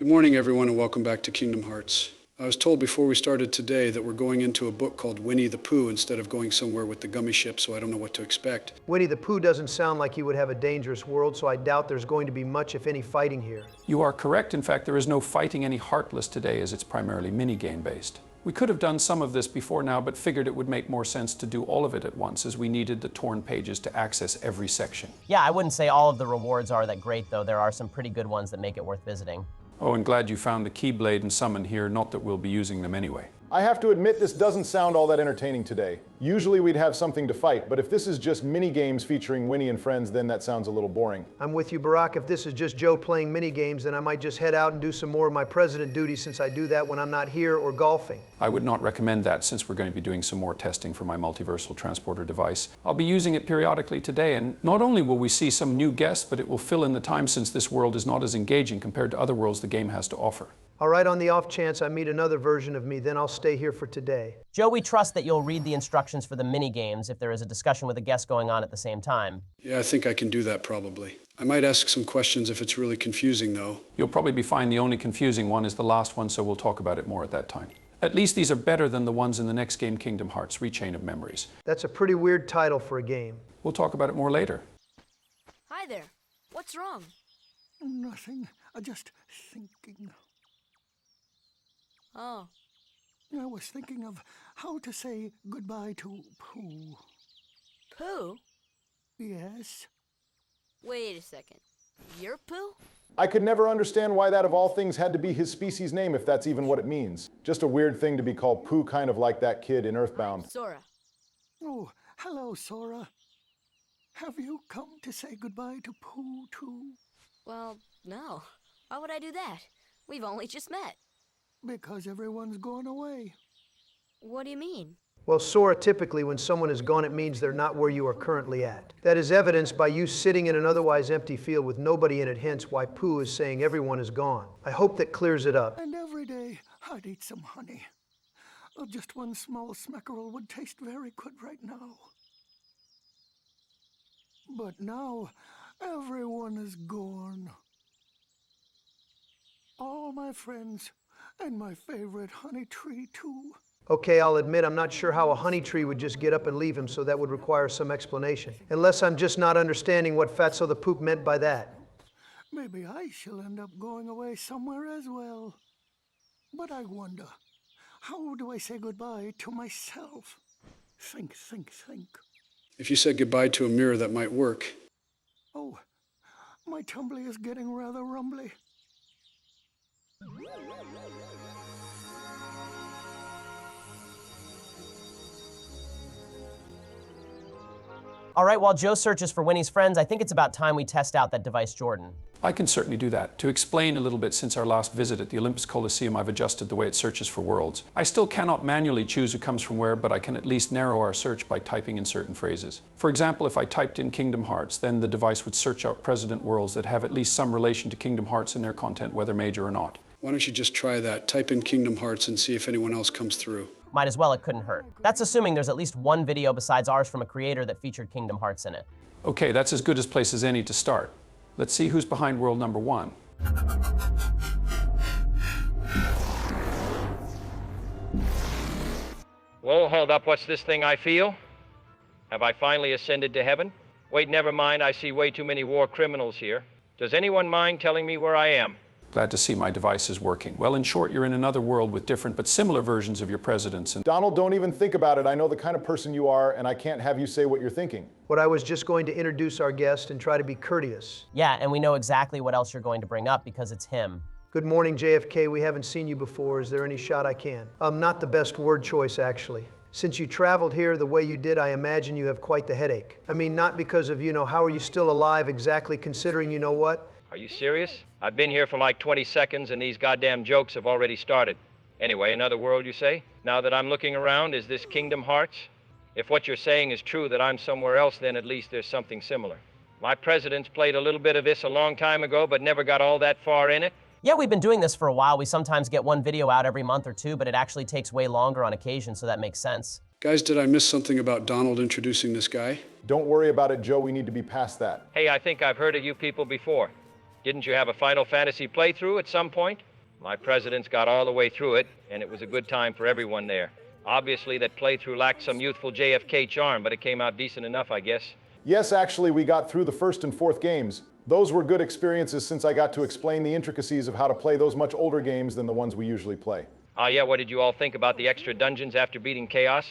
Good morning, everyone, and welcome back to Kingdom Hearts. I was told before we started today that we're going into a book called Winnie the Pooh instead of going somewhere with the gummy ship, so I don't know what to expect. Winnie the Pooh doesn't sound like he would have a dangerous world, so I doubt there's going to be much, if any, fighting here. You are correct. In fact, there is no fighting any Heartless today, as it's primarily minigame based. We could have done some of this before now, but figured it would make more sense to do all of it at once, as we needed the torn pages to access every section. Yeah, I wouldn't say all of the rewards are that great, though. There are some pretty good ones that make it worth visiting. Oh, and glad you found the Keyblade and Summon here, not that we'll be using them anyway. I have to admit this doesn't sound all that entertaining today. Usually we'd have something to fight, but if this is just mini-games featuring Winnie and friends, then that sounds a little boring. I'm with you, Barack. If this is just Joe playing mini-games, then I might just head out and do some more of my president duties, since I do that when I'm not here or golfing. I would not recommend that, since we're going to be doing some more testing for my multiversal transporter device. I'll be using it periodically today, and not only will we see some new guests, but it will fill in the time since this world is not as engaging compared to other worlds the game has to offer. All right, on the off chance I meet another version of me, then I'll stay here for today. Joe, we trust that you'll read the instructions for the mini-games if there is a discussion with a guest going on at the same time. Yeah, I think I can do that probably. I might ask some questions if it's really confusing, though. You'll probably be fine. The only confusing one is the last one, so we'll talk about it more at that time. At least these are better than the ones in the next game, Kingdom Hearts, Rechain of Memories. That's a pretty weird title for a game. We'll talk about it more later. Hi there. What's wrong? Nothing. Just thinking. Oh. I was thinking of how to say goodbye to Pooh. Pooh? Yes? Wait a second. You're Pooh? I could never understand why that of all things had to be his species name, if that's even what it means. Just a weird thing to be called Pooh, kind of like that kid in Earthbound. Sora. Oh, hello, Sora. Have you come to say goodbye to Pooh, too? Well, no. Why would I do that? We've only just met. Because everyone's gone away. What do you mean? Well, Sora, typically when someone is gone, it means they're not where you are currently at. That is evidenced by you sitting in an otherwise empty field with nobody in it, hence why Pooh is saying everyone is gone. I hope that clears it up. And every day, I'd eat some honey. Just one small smackerel would taste very good right now. But now, everyone is gone. All my friends, and my favorite honey tree, too. Okay, I'll admit I'm not sure how a honey tree would just get up and leave him, so that would require some explanation. Unless I'm just not understanding what Fatso the Poop meant by that. Maybe I shall end up going away somewhere as well. But I wonder, how do I say goodbye to myself? Think. If you said goodbye to a mirror, that might work. Oh, my tumbly is getting rather rumbly. All right, while Joe searches for Winnie's friends, I think it's about time we test out that device Jordan. I can certainly do that. To explain a little bit, since our last visit at the Olympus Coliseum, I've adjusted the way it searches for worlds. I still cannot manually choose who comes from where, but I can at least narrow our search by typing in certain phrases. For example, if I typed in Kingdom Hearts, then the device would search out president worlds that have at least some relation to Kingdom Hearts in their content, whether major or not. Why don't you just try that? Type in Kingdom Hearts and see if anyone else comes through. Might as well, it couldn't hurt. That's assuming there's at least one video besides ours from a creator that featured Kingdom Hearts in it. Okay, that's as good a place as any to start. Let's see who's behind world number 1. Whoa, hold up, what's this thing I feel? Have I finally ascended to heaven? Wait, never mind, I see way too many war criminals here. Does anyone mind telling me where I am? Glad to see my device is working. Well, in short, you're in another world with different but similar versions of your presidents. And Donald, don't even think about it. I know the kind of person you are, and I can't have you say what you're thinking. What I was just going to introduce our guest and try to be courteous. Yeah, and we know exactly what else you're going to bring up because it's him. Good morning, JFK. We haven't seen you before. Is there any shot I can? Not the best word choice, actually. Since you traveled here the way you did, I imagine you have quite the headache. I mean, not because of, how are you still alive exactly, considering you know what? Are you serious? I've been here for like 20 seconds and these goddamn jokes have already started. Anyway, another world, you say? Now that I'm looking around, is this Kingdom Hearts? If what you're saying is true, that I'm somewhere else, then at least there's something similar. My presidents played a little bit of this a long time ago, but never got all that far in it. Yeah, we've been doing this for a while. We sometimes get one video out every month or two, but it actually takes way longer on occasion, so that makes sense. Guys, did I miss something about Donald introducing this guy? Don't worry about it, Joe. We need to be past that. Hey, I think I've heard of you people before. Didn't you have a Final Fantasy playthrough at some point? My presidents got all the way through it, and it was a good time for everyone there. Obviously, that playthrough lacked some youthful JFK charm, but it came out decent enough, I guess. Yes, actually, we got through the first and fourth games. Those were good experiences since I got to explain the intricacies of how to play those much older games than the ones we usually play. Ah, yeah, what did you all think about the extra dungeons after beating Chaos?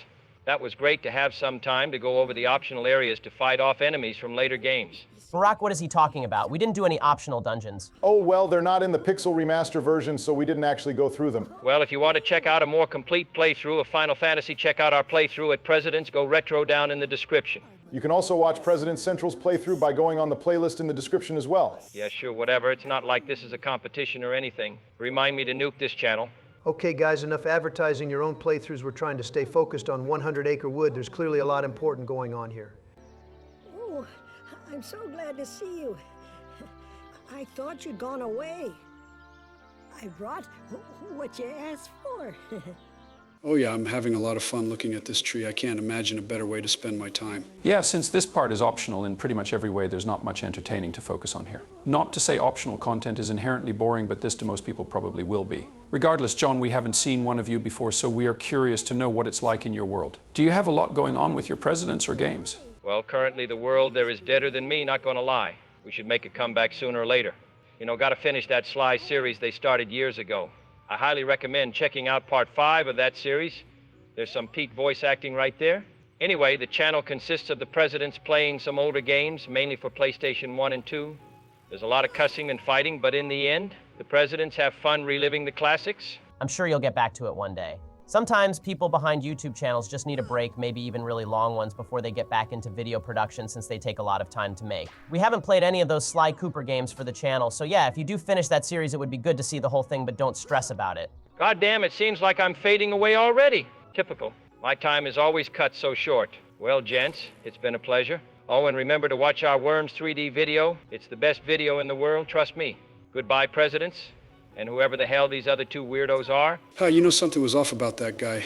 That was great to have some time to go over the optional areas to fight off enemies from later games. Barack, what is he talking about? We didn't do any optional dungeons. Oh, well, they're not in the Pixel Remaster version, so we didn't actually go through them. Well, if you want to check out a more complete playthrough of Final Fantasy, check out our playthrough at PresidentsGoRetro down in the description. You can also watch President Central's playthrough by going on the playlist in the description as well. Yeah, sure, whatever. It's not like this is a competition or anything. Remind me to nuke this channel. Okay, guys, enough advertising your own playthroughs. We're trying to stay focused on 100 Acre Wood. There's clearly a lot important going on here. Oh, I'm so glad to see you. I thought you'd gone away. I brought what you asked for. Oh yeah, I'm having a lot of fun looking at this tree. I can't imagine a better way to spend my time. Yeah, since this part is optional in pretty much every way, there's not much entertaining to focus on here. Not to say optional content is inherently boring, but this to most people probably will be. Regardless, John, we haven't seen one of you before, so we are curious to know what it's like in your world. Do you have a lot going on with your presidents or games? Well, currently the world there is deader than me, not gonna lie. We should make a comeback sooner or later. You know, gotta finish that Sly series they started years ago. I highly recommend checking out part 5 of that series. There's some Pete voice acting right there. Anyway, the channel consists of the presidents playing some older games, mainly for PlayStation 1 and 2. There's a lot of cussing and fighting, but in the end, the presidents have fun reliving the classics. I'm sure you'll get back to it one day. Sometimes people behind YouTube channels just need a break, maybe even really long ones, before they get back into video production since they take a lot of time to make. We haven't played any of those Sly Cooper games for the channel, so yeah, if you do finish that series, it would be good to see the whole thing, but don't stress about it. God damn, it seems like I'm fading away already. Typical. My time is always cut so short. Well, gents, it's been a pleasure. Oh, and remember to watch our Worms 3D video. It's the best video in the world, trust me. Goodbye, presidents. And whoever the hell these other two weirdos are. You know, something was off about that guy.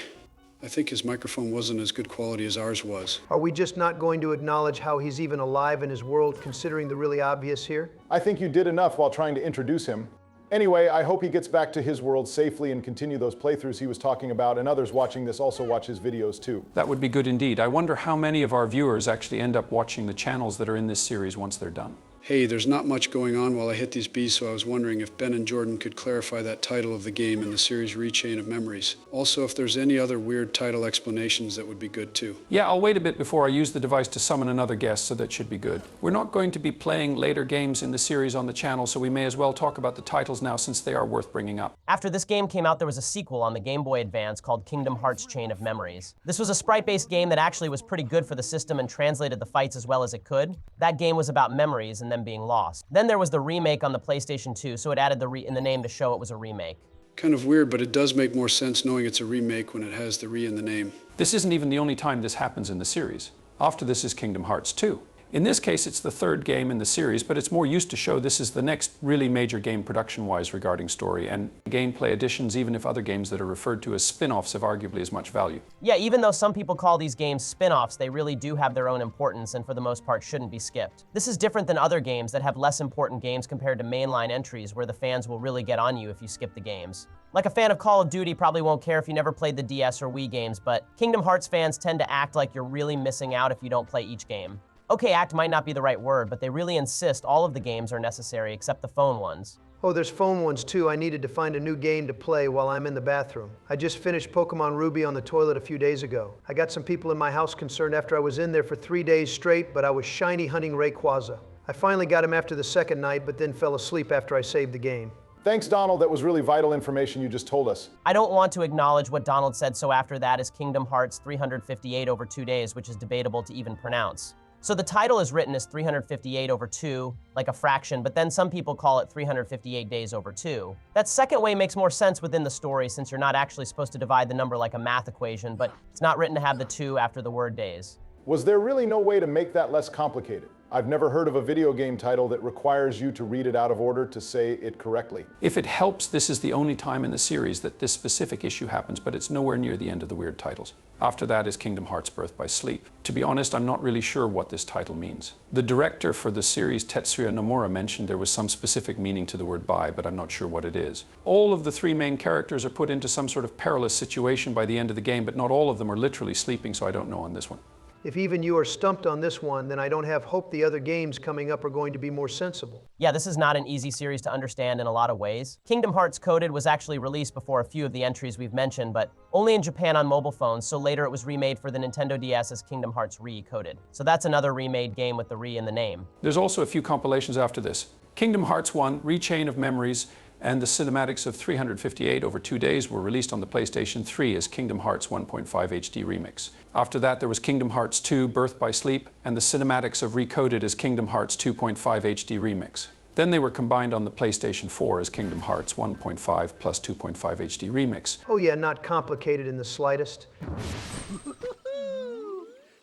I think his microphone wasn't as good quality as ours was. Are we just not going to acknowledge how he's even alive in his world, considering the really obvious here? I think you did enough while trying to introduce him. Anyway, I hope he gets back to his world safely and continue those playthroughs he was talking about, and others watching this also watch his videos too. That would be good indeed. I wonder how many of our viewers actually end up watching the channels that are in this series once they're done. Hey, there's not much going on while I hit these bees, so I was wondering if Ben and Jordan could clarify that title of the game in the series Rechain of Memories. Also, if there's any other weird title explanations, that would be good too. Yeah, I'll wait a bit before I use the device to summon another guest, so that should be good. We're not going to be playing later games in the series on the channel, so we may as well talk about the titles now since they are worth bringing up. After this game came out, there was a sequel on the Game Boy Advance called Kingdom Hearts Chain of Memories. This was a sprite-based game that actually was pretty good for the system and translated the fights as well as it could. That game was about memories and them being lost. Then there was the remake on the PlayStation 2, so it added the re in the name to show it was a remake. Kind of weird, but it does make more sense knowing it's a remake when it has the re in the name. This isn't even the only time this happens in the series. After this is Kingdom Hearts 2. In this case, it's the third game in the series, but it's more used to show this is the next really major game production-wise regarding story and gameplay additions, even if other games that are referred to as spin-offs have arguably as much value. Yeah, even though some people call these games spin-offs, they really do have their own importance and for the most part shouldn't be skipped. This is different than other games that have less important games compared to mainline entries where the fans will really get on you if you skip the games. Like a fan of Call of Duty probably won't care if you never played the DS or Wii games, but Kingdom Hearts fans tend to act like you're really missing out if you don't play each game. Okay, act might not be the right word, but they really insist all of the games are necessary except the phone ones. Oh, there's phone ones too. I needed to find a new game to play while I'm in the bathroom. I just finished Pokemon Ruby on the toilet a few days ago. I got some people in my house concerned after I was in there for 3 days straight, but I was shiny hunting Rayquaza. I finally got him after the second night, but then fell asleep after I saved the game. Thanks, Donald. That was really vital information you just told us. I don't want to acknowledge what Donald said, so after that is Kingdom Hearts 358 over 2 days, which is debatable to even pronounce. So the title is written as 358 over 2, like a fraction, but then some people call it 358 days over 2. That second way makes more sense within the story since you're not actually supposed to divide the number like a math equation, but it's not written to have the 2 after the word days. Was there really no way to make that less complicated? I've never heard of a video game title that requires you to read it out of order to say it correctly. If it helps, this is the only time in the series that this specific issue happens, but it's nowhere near the end of the weird titles. After that is Kingdom Hearts Birth by Sleep. To be honest, I'm not really sure what this title means. The director for the series, Tetsuya Nomura, mentioned there was some specific meaning to the word by, but I'm not sure what it is. All of the three main characters are put into some sort of perilous situation by the end of the game, but not all of them are literally sleeping, so I don't know on this one. If even you are stumped on this one, then I don't have hope the other games coming up are going to be more sensible. Yeah, this is not an easy series to understand in a lot of ways. Kingdom Hearts Coded was actually released before a few of the entries we've mentioned, but only in Japan on mobile phones, so later it was remade for the Nintendo DS as Kingdom Hearts Re-Coded. So that's another remade game with the Re in the name. There's also a few compilations after this. Kingdom Hearts 1, Rechain of Memories, and the cinematics of 358 over 2 days were released on the PlayStation 3 as Kingdom Hearts 1.5 HD Remix. After that, there was Kingdom Hearts 2, Birth by Sleep, and the cinematics of Recoded as Kingdom Hearts 2.5 HD Remix. Then they were combined on the PlayStation 4 as Kingdom Hearts 1.5 plus 2.5 HD Remix. Oh yeah, not complicated in the slightest.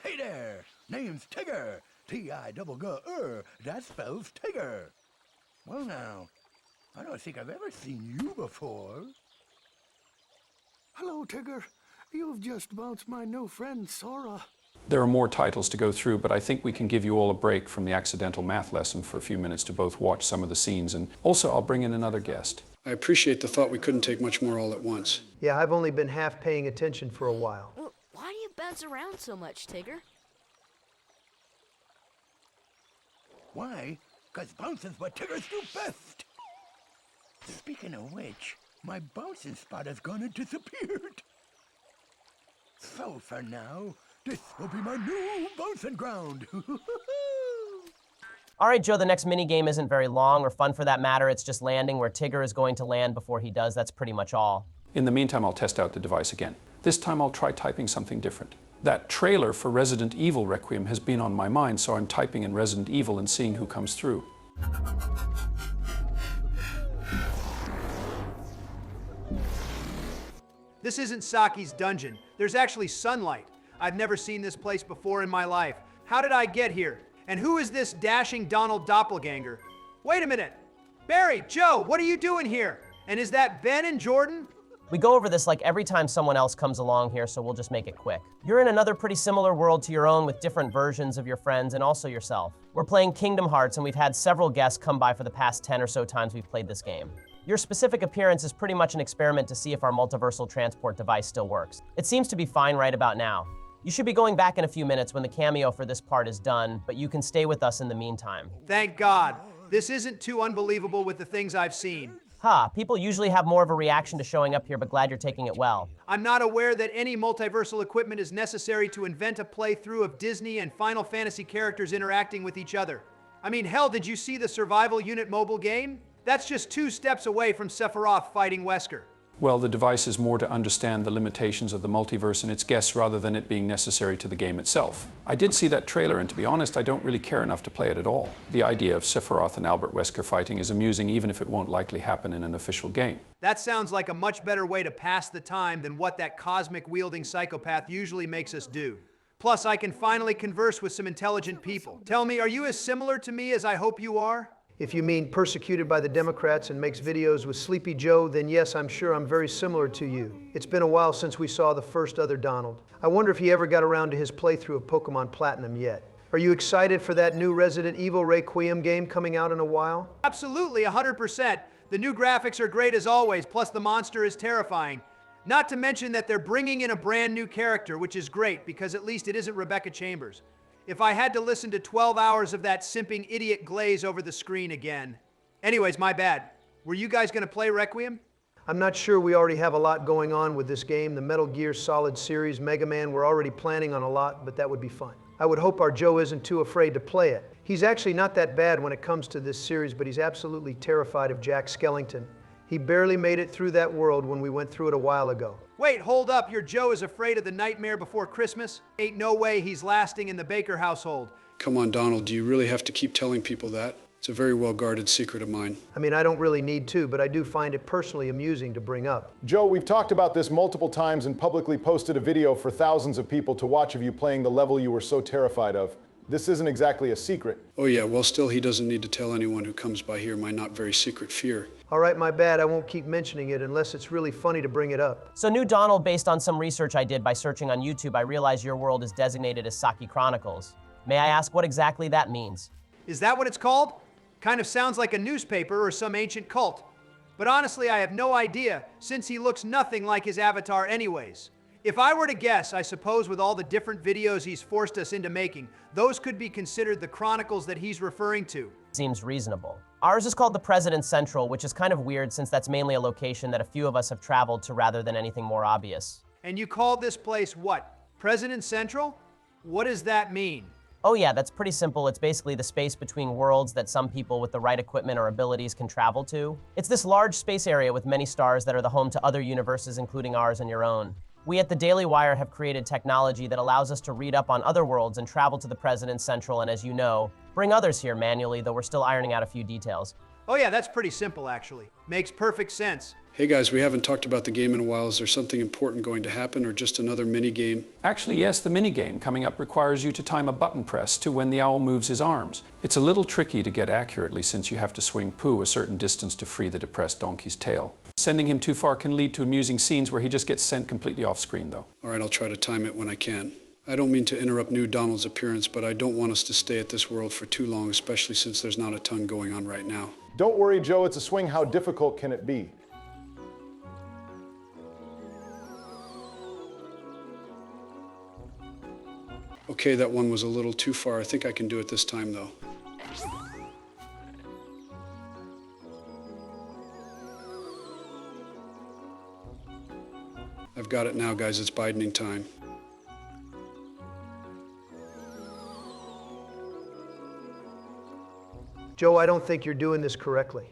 Hey there, name's Tigger. T-I-double-G-R, that spells Tigger. Well now, I don't think I've ever seen you before. Hello, Tigger. You've just bounced my new friend, Sora. There are more titles to go through, but I think we can give you all a break from the accidental math lesson for a few minutes to both watch some of the scenes, and also I'll bring in another guest. I appreciate the thought we couldn't take much more all at once. Yeah, I've only been half paying attention for a while. Well, why do you bounce around so much, Tigger? Why? 'Cause bouncing's what Tiggers do best. Speaking of which, my bouncing spot has gone and disappeared. So for now, this will be my new bouncing ground. All right, Joe, the next minigame isn't very long or fun for that matter. It's just landing where Tigger is going to land before he does. That's pretty much all. In the meantime, I'll test out the device again. This time I'll try typing something different. That trailer for Resident Evil Requiem has been on my mind, so I'm typing in Resident Evil and seeing who comes through. This isn't Saki's dungeon. There's actually sunlight. I've never seen this place before in my life. How did I get here? And who is this dashing Donald doppelganger? Wait a minute. Barry, Joe, what are you doing here? And is that Ben and Jordan? We go over this like every time someone else comes along here, so we'll just make it quick. You're in another pretty similar world to your own with different versions of your friends and also yourself. We're playing Kingdom Hearts, and we've had several guests come by for the past 10 or so times we've played this game. Your specific appearance is pretty much an experiment to see if our multiversal transport device still works. It seems to be fine right about now. You should be going back in a few minutes when the cameo for this part is done, but you can stay with us in the meantime. Thank God. This isn't too unbelievable with the things I've seen. People usually have more of a reaction to showing up here, but glad you're taking it well. I'm not aware that any multiversal equipment is necessary to invent a playthrough of Disney and Final Fantasy characters interacting with each other. I mean, hell, did you see the Survival Unit mobile game? That's just 2 steps away from Sephiroth fighting Wesker. Well, the device is more to understand the limitations of the multiverse and its guests rather than it being necessary to the game itself. I did see that trailer, and to be honest, I don't really care enough to play it at all. The idea of Sephiroth and Albert Wesker fighting is amusing, even if it won't likely happen in an official game. That sounds like a much better way to pass the time than what that cosmic-wielding psychopath usually makes us do. Plus, I can finally converse with some intelligent people. Tell me, are you as similar to me as I hope you are? If you mean persecuted by the Democrats and makes videos with Sleepy Joe, then yes, I'm sure I'm very similar to you. It's been a while since we saw the first other Donald. I wonder if he ever got around to his playthrough of Pokemon Platinum yet. Are you excited for that new Resident Evil Requiem game coming out in a while? Absolutely, 100%. The new graphics are great as always, plus the monster is terrifying. Not to mention that they're bringing in a brand new character, which is great because at least it isn't Rebecca Chambers. If I had to listen to 12 hours of that simping idiot glaze over the screen again. Anyways, my bad. Were you guys going to play Requiem? I'm not sure we already have a lot going on with this game. The Metal Gear Solid series, Mega Man, we're already planning on a lot, but that would be fun. I would hope our Joe isn't too afraid to play it. He's actually not that bad when it comes to this series, but he's absolutely terrified of Jack Skellington. He barely made it through that world when we went through it a while ago. Wait, hold up. Your Joe is afraid of the Nightmare Before Christmas? Ain't no way he's lasting in the Baker household. Come on, Donald, do you really have to keep telling people that? It's a very well-guarded secret of mine. I mean, I don't really need to, but I do find it personally amusing to bring up. Joe, we've talked about this multiple times and publicly posted a video for thousands of people to watch of you playing the level you were so terrified of. This isn't exactly a secret. Oh yeah, well still he doesn't need to tell anyone who comes by here my not very secret fear. All right, my bad. I won't keep mentioning it unless it's really funny to bring it up. So new Donald, based on some research I did by searching on YouTube, I realized your world is designated as Saki Chronicles. May I ask what exactly that means? Is that what it's called? Kind of sounds like a newspaper or some ancient cult. But honestly, I have no idea, since he looks nothing like his avatar anyways. If I were to guess, I suppose with all the different videos he's forced us into making, those could be considered the Chronicles that he's referring to. Seems reasonable. Ours is called the President's Central, which is kind of weird since that's mainly a location that a few of us have traveled to rather than anything more obvious. And you called this place what? President Central? What does that mean? Oh yeah, that's pretty simple. It's basically the space between worlds that some people with the right equipment or abilities can travel to. It's this large space area with many stars that are the home to other universes, including ours and your own. We at the Daily Wire have created technology that allows us to read up on other worlds and travel to the President's Central and, as you know, bring others here manually, though we're still ironing out a few details. Oh yeah, that's pretty simple actually. Makes perfect sense. Hey guys, we haven't talked about the game in a while. Is there something important going to happen or just another mini game? Actually, yes, the minigame coming up requires you to time a button press to when the owl moves his arms. It's a little tricky to get accurately since you have to swing Pooh a certain distance to free the depressed donkey's tail. Sending him too far can lead to amusing scenes where he just gets sent completely off screen, though. All right, I'll try to time it when I can. I don't mean to interrupt new Donald's appearance, but I don't want us to stay at this world for too long, especially since there's not a ton going on right now. Don't worry, Joe, it's a swing. How difficult can it be? Okay, that one was a little too far. I think I can do it this time, though. I've got it now, guys. It's Bidening time. Joe, I don't think you're doing this correctly.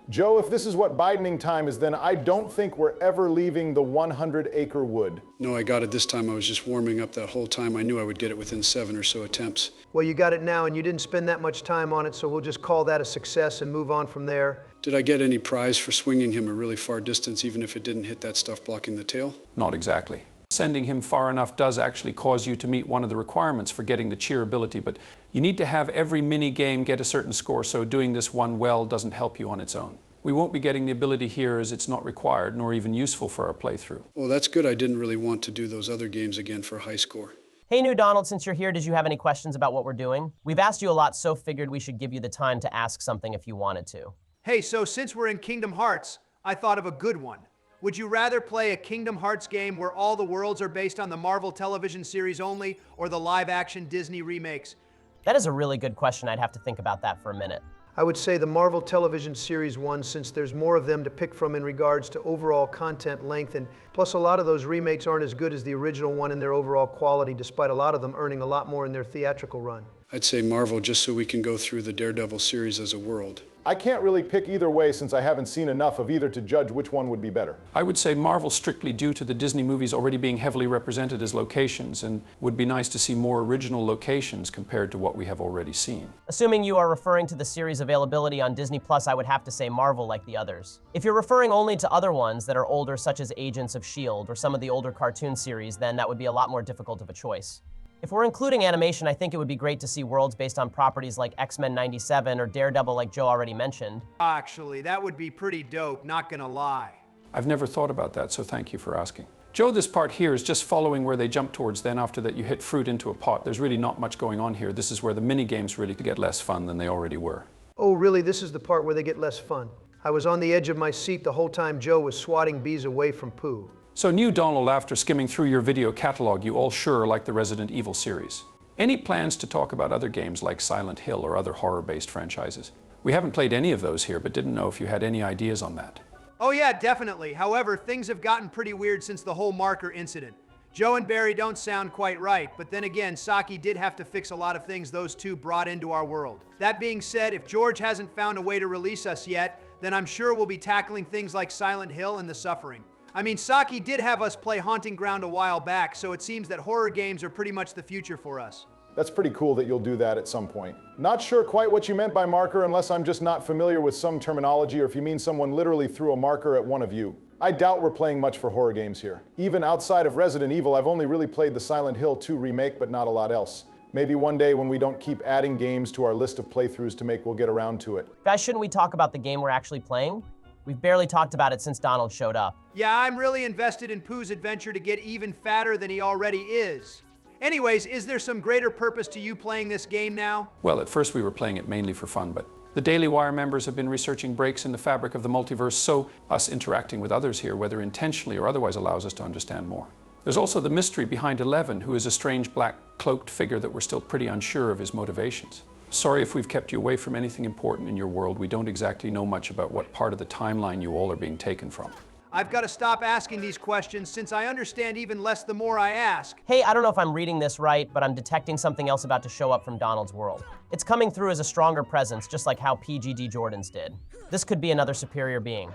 Joe, if this is what Bidening time is, then I don't think we're ever leaving the 100-acre wood. No, I got it this time. I was just warming up that whole time. I knew I would get it within 7 or so attempts. Well, you got it now, and you didn't spend that much time on it, so we'll just call that a success and move on from there. Did I get any prize for swinging him a really far distance, even if it didn't hit that stuff blocking the tail? Not exactly. Sending him far enough does actually cause you to meet one of the requirements for getting the cheer ability, but you need to have every mini game get a certain score, so doing this one well doesn't help you on its own. We won't be getting the ability here as it's not required, nor even useful for our playthrough. Well, that's good. I didn't really want to do those other games again for a high score. Hey, new Donald, since you're here, did you have any questions about what we're doing? We've asked you a lot, so figured we should give you the time to ask something if you wanted to. Hey, so since we're in Kingdom Hearts, I thought of a good one. Would you rather play a Kingdom Hearts game where all the worlds are based on the Marvel television series only, or the live-action Disney remakes? That is a really good question. I'd have to think about that for a minute. I would say the Marvel television series one, since there's more of them to pick from in regards to overall content length, and plus a lot of those remakes aren't as good as the original one in their overall quality, despite a lot of them earning a lot more in their theatrical run. I'd say Marvel, just so we can go through the Daredevil series as a world. I can't really pick either way since I haven't seen enough of either to judge which one would be better. I would say Marvel strictly due to the Disney movies already being heavily represented as locations, and would be nice to see more original locations compared to what we have already seen. Assuming you are referring to the series availability on Disney Plus, I would have to say Marvel like the others. If you're referring only to other ones that are older, such as Agents of S.H.I.E.L.D. or some of the older cartoon series, then that would be a lot more difficult of a choice. If we're including animation, I think it would be great to see worlds based on properties like X-Men '97 or Daredevil like Joe already mentioned. Actually, that would be pretty dope, not gonna lie. I've never thought about that, so thank you for asking. Joe, this part here is just following where they jump towards, then after that you hit fruit into a pot. There's really not much going on here. This is where the mini-games really get less fun than they already were. Oh, really? This is the part where they get less fun. I was on the edge of my seat the whole time Joe was swatting bees away from Pooh. So new Donald, after skimming through your video catalog, you all sure like the Resident Evil series. Any plans to talk about other games like Silent Hill or other horror-based franchises? We haven't played any of those here, but didn't know if you had any ideas on that. Oh yeah, definitely. However, things have gotten pretty weird since the whole marker incident. Joe and Barry don't sound quite right, but then again, Saki did have to fix a lot of things those two brought into our world. That being said, if George hasn't found a way to release us yet, then I'm sure we'll be tackling things like Silent Hill and the Suffering. I mean, Saki did have us play Haunting Ground a while back, so it seems that horror games are pretty much the future for us. That's pretty cool that you'll do that at some point. Not sure quite what you meant by marker unless I'm just not familiar with some terminology or if you mean someone literally threw a marker at one of you. I doubt we're playing much for horror games here. Even outside of Resident Evil, I've only really played the Silent Hill 2 remake, but not a lot else. Maybe one day when we don't keep adding games to our list of playthroughs to make, we'll get around to it. Guys, shouldn't we talk about the game we're actually playing? We've barely talked about it since Donald showed up. Yeah, I'm really invested in Pooh's adventure to get even fatter than he already is. Anyways, is there some greater purpose to you playing this game now? Well, at first we were playing it mainly for fun, but the Daily Wire members have been researching breaks in the fabric of the multiverse, so us interacting with others here, whether intentionally or otherwise, allows us to understand more. There's also the mystery behind Eleven, who is a strange black cloaked figure that we're still pretty unsure of his motivations. Sorry if we've kept you away from anything important in your world. We don't exactly know much about what part of the timeline you all are being taken from. I've got to stop asking these questions since I understand even less the more I ask. Hey, I don't know if I'm reading this right, but I'm detecting something else about to show up from Donald's world. It's coming through as a stronger presence, just like how PGD Jordan's did. This could be another superior being.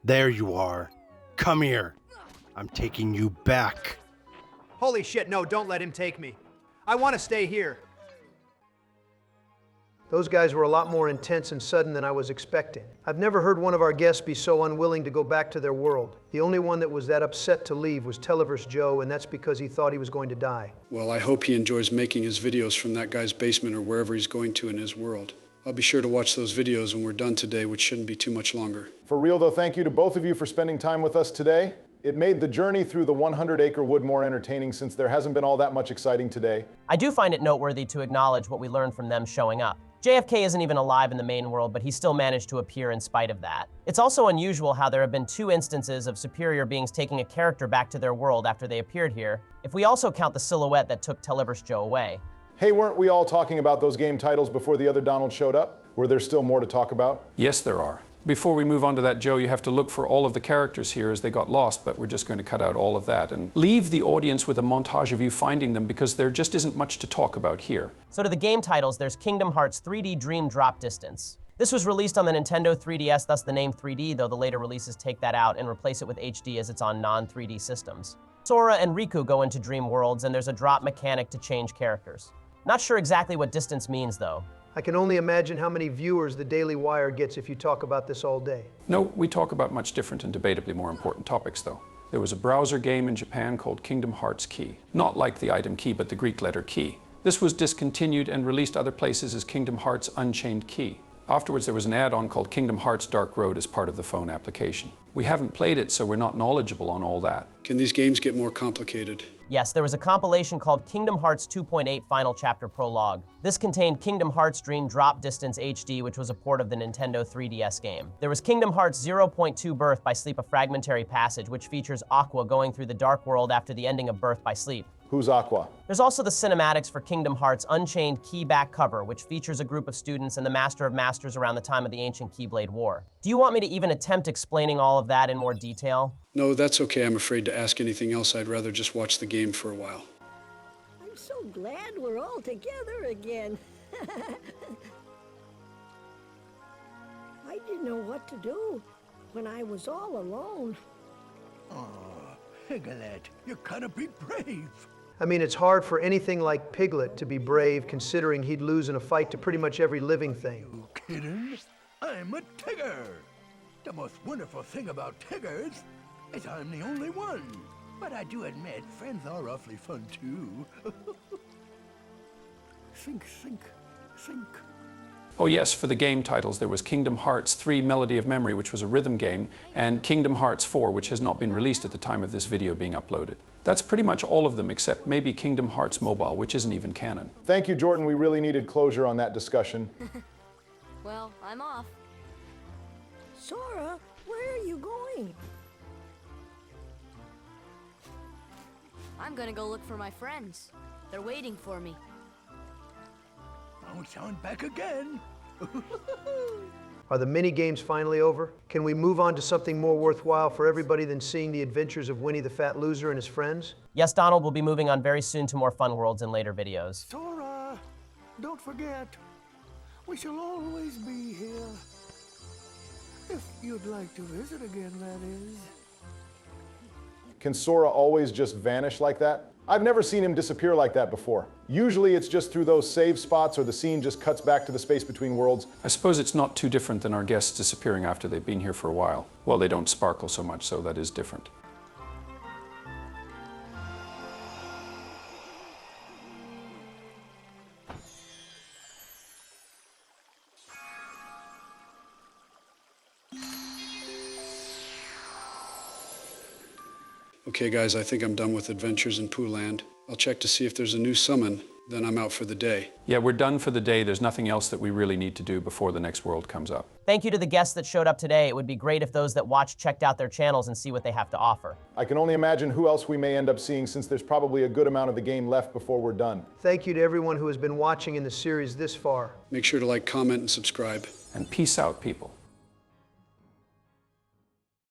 There you are. Come here. I'm taking you back. Holy shit, no, don't let him take me. I want to stay here. Those guys were a lot more intense and sudden than I was expecting. I've never heard one of our guests be so unwilling to go back to their world. The only one that was that upset to leave was Televerse Joe, and that's because he thought he was going to die. Well, I hope he enjoys making his videos from that guy's basement or wherever he's going to in his world. I'll be sure to watch those videos when we're done today, which shouldn't be too much longer. For real though, thank you to both of you for spending time with us today. It made the journey through the 100 Acre Wood more entertaining since there hasn't been all that much exciting today. I do find it noteworthy to acknowledge what we learned from them showing up. JFK isn't even alive in the main world, but he still managed to appear in spite of that. It's also unusual how there have been 2 instances of superior beings taking a character back to their world after they appeared here, if we also count the silhouette that took Televerse Joe away. Hey, weren't we all talking about those game titles before the other Donald showed up? Were there still more to talk about? Yes, there are. Before we move on to that, Joe, you have to look for all of the characters here as they got lost, but we're just going to cut out all of that and leave the audience with a montage of you finding them because there just isn't much to talk about here. So to the game titles, there's Kingdom Hearts 3D Dream Drop Distance. This was released on the Nintendo 3DS, thus the name 3D, though the later releases take that out and replace it with HD as it's on non-3D systems. Sora and Riku go into Dream Worlds, and there's a drop mechanic to change characters. Not sure exactly what distance means, though. I can only imagine how many viewers the Daily Wire gets if you talk about this all day. No, we talk about much different and debatably more important topics, though. There was a browser game in Japan called Kingdom Hearts Key. Not like the item key, but the Greek letter key. This was discontinued and released other places as Kingdom Hearts Unchained Key. Afterwards, there was an add-on called Kingdom Hearts Dark Road as part of the phone application. We haven't played it, so we're not knowledgeable on all that. Can these games get more complicated? Yes, there was a compilation called Kingdom Hearts 2.8 Final Chapter Prologue. This contained Kingdom Hearts Dream Drop Distance HD, which was a port of the Nintendo 3DS game. There was Kingdom Hearts 0.2 Birth by Sleep, a fragmentary passage, which features Aqua going through the Dark World after the ending of Birth by Sleep. Who's Aqua? There's also the cinematics for Kingdom Hearts Unchained Key back cover, which features a group of students and the Master of Masters around the time of the ancient Keyblade War. Do you want me to even attempt explaining all of that in more detail? No, that's okay. I'm afraid to ask anything else. I'd rather just watch the game for a while. I'm so glad we're all together again. I didn't know what to do when I was all alone. Oh, Piglet, you gotta be brave. I mean, it's hard for anything like Piglet to be brave, considering he'd lose in a fight to pretty much every living thing. You kidding? I'm a Tigger. The most wonderful thing about Tiggers is I'm the only one. But I do admit, friends are awfully fun too. Think, think, think. Oh yes, for the game titles, there was Kingdom Hearts 3 Melody of Memory, which was a rhythm game, and Kingdom Hearts 4, which has not been released at the time of this video being uploaded. That's pretty much all of them, except maybe Kingdom Hearts Mobile, which isn't even canon. Thank you, Jordan. We really needed closure on that discussion. Well, I'm off. Sora, where are you going? I'm gonna go look for my friends. They're waiting for me. Bounce on back again. Are the mini-games finally over? Can we move on to something more worthwhile for everybody than seeing the adventures of Winnie the Fat Loser and his friends? Yes, Donald will be moving on very soon to more fun worlds in later videos. Sora, don't forget, we shall always be here. If you'd like to visit again, that is. Can Sora always just vanish like that? I've never seen him disappear like that before. Usually it's just through those save spots or the scene just cuts back to the space between worlds. I suppose it's not too different than our guests disappearing after they've been here for a while. Well, they don't sparkle so much, so that is different. Okay guys, I think I'm done with Adventures in Pooh Land. I'll check to see if there's a new summon, then I'm out for the day. Yeah, we're done for the day. There's nothing else that we really need to do before the next world comes up. Thank you to the guests that showed up today. It would be great if those that watched checked out their channels and see what they have to offer. I can only imagine who else we may end up seeing since there's probably a good amount of the game left before we're done. Thank you to everyone who has been watching in the series this far. Make sure to like, comment, and subscribe. And peace out, people.